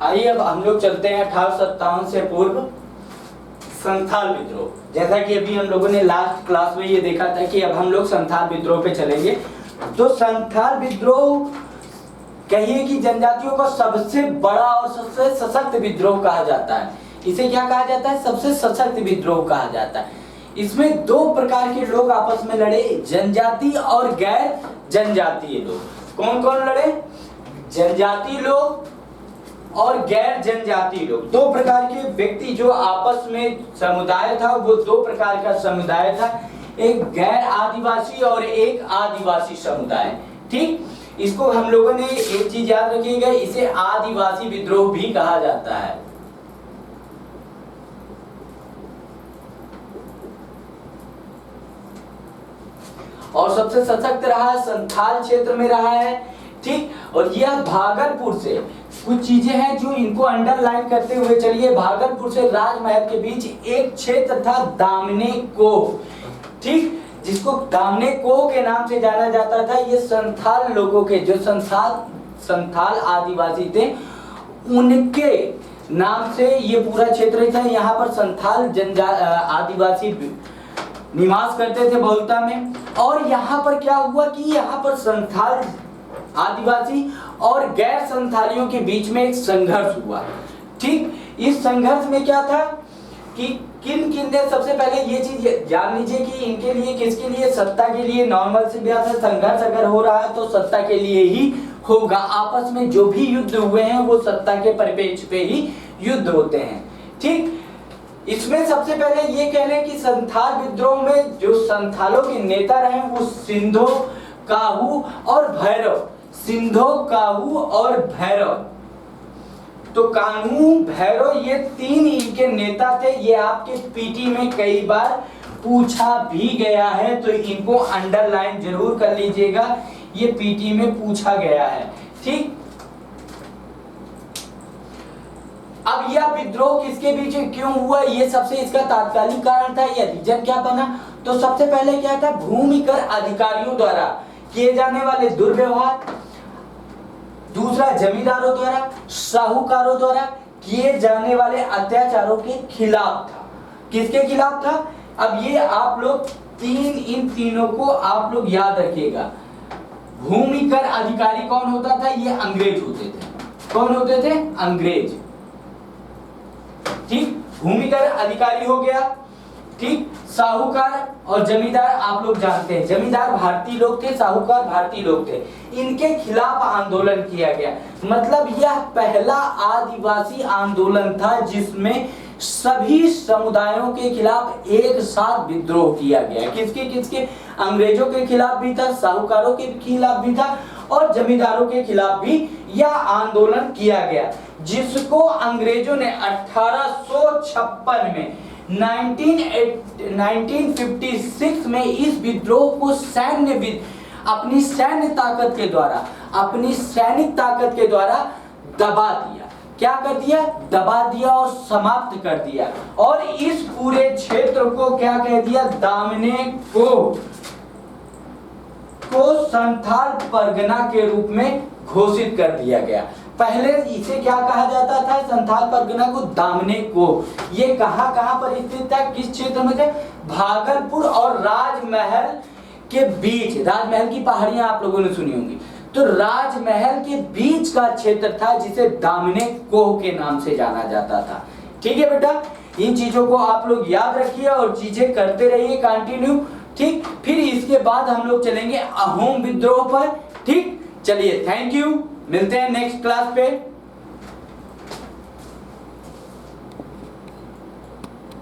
आइए अब हम लोग चलते हैं 1857 से पूर्व संथाल विद्रोह। जैसा कि अभी हम लोगों ने लास्ट क्लास में ये देखा था कि अब हम लोग संथाल विद्रोह पे चलेंगे। तो संथाल विद्रोह कहिए कि जनजातियों का सबसे बड़ा और सबसे सशक्त विद्रोह कहा जाता है। इसे क्या कहा जाता है? सबसे सशक्त विद्रोह कहा जाता है। इसमें दो प्रकार के लोग आपस में लड़े, जनजाति और गैर जनजातीय लोग। कौन कौन लड़े? जनजातीय लोग और गैर जनजातीय लोग। दो प्रकार के व्यक्ति जो आपस में समुदाय था, वो दो प्रकार का समुदाय था, एक गैर आदिवासी और एक आदिवासी समुदाय। ठीक, इसको हम लोगों ने एक चीज याद रखिएगा, इसे आदिवासी विद्रोह भी कहा जाता है। और सबसे सशक्त रहा है संथाल क्षेत्र में रहा है। ठीक, और यह भागलपुर से कुछ चीजें हैं जो इनको अंडरलाइन करते हुए चलिए। भागलपुर से राजमहल के बीच एक क्षेत्र था दामने कोह, ठीक, जिसको दामने कोह के नाम से जाना जाता था। ये संथाल लोगों के, जो संथाल आदिवासी थे, उनके नाम से ये पूरा क्षेत्र था। यहाँ पर संथाल आदिवासी निवास करते थे बहुलता में। और यहाँ पर क्या हुआ कि यहाँ पर संथाल आदिवासी और गैर संथालियों के बीच में एक संघर्ष हुआ। ठीक, इस संघर्ष में क्या था कि किन ने सबसे पहले ये चीज जान लीजिए कि इनके लिए, किसके लिए? सत्ता के लिए। नॉर्मल से भी आता, संघर्ष अगर हो रहा है तो सत्ता के लिए ही होगा। आपस में जो भी युद्ध हुए हैं वो सत्ता के परिप्रेक्ष्य पे ही युद्ध होते हैं। ठीक, इसमें सबसे पहले ये कह लें कि संथाल विद्रोह में जो संथालों के नेता रहे वो सिंधो, काहू और भैरव। सिंधो, काहू और भैरव। तो कान्हू, भैरव, ये तीन इनके नेता थे। ये आपके पीटी में कई बार पूछा भी गया है, तो इनको अंडरलाइन जरूर कर लीजिएगा, ये पीटी में पूछा गया है। ठीक, अब यह विद्रोह किसके बीच क्यों हुआ, ये सबसे इसका तात्कालिक कारण था, यह रीजन क्या बना? तो सबसे पहले क्या था? भूमि कर अधिकारियों द्वारा किए जाने वाले दुर्व्यवहार, दूसरा जमींदारों द्वारा, साहूकारों द्वारा किए जाने वाले अत्याचारों के खिलाफ था। किसके खिलाफ था? अब ये आप लोग इन तीनों को आप लोग याद रखिएगा। भूमि कर अधिकारी कौन होता था? ये अंग्रेज होते थे। कौन होते थे? अंग्रेज। ठीक, भूमिकर अधिकारी हो गया। ठीक, साहूकार और जमींदार आप लोग जानते हैं, जमींदार भारतीय लोग थे, साहूकार भारतीय लोग थे। इनके खिलाफ आंदोलन किया गया। मतलब यह पहला आदिवासी आंदोलन था जिसमें सभी समुदायों के खिलाफ एक साथ विद्रोह किया गया। किसके किसके? अंग्रेजों के खिलाफ भी था, साहूकारों के खिलाफ भी था और जमींदारों के खिलाफ भी यह आंदोलन किया गया, जिसको अंग्रेजों ने 1856 में 1956 में इस विद्रोह को अपनी सैनिक ताकत के द्वारा दबा दिया। क्या कर दिया? दबा दिया और समाप्त कर दिया। और इस पूरे क्षेत्र को क्या कह दिया? दामने को संथाल परगना के रूप में घोषित कर दिया गया। पहले इसे क्या कहा जाता था? संथाल परगना को दामने को। ये कहां पर स्थित था? किस क्षेत्र में थे? भागलपुर और राजमहल के बीच। राजमहल की पहाड़ियां आप लोगों ने सुनी होंगी, तो राजमहल के बीच का क्षेत्र था जिसे दामने कोह के नाम से जाना जाता था। ठीक है बेटा, इन चीजों को आप लोग याद रखिए और चीजें करते रहिए कंटिन्यू। ठीक, फिर इसके बाद हम लोग चलेंगे अहोम विद्रोह पर। ठीक, चलिए, थैंक यू, मिलते हैं नेक्स्ट क्लास पे।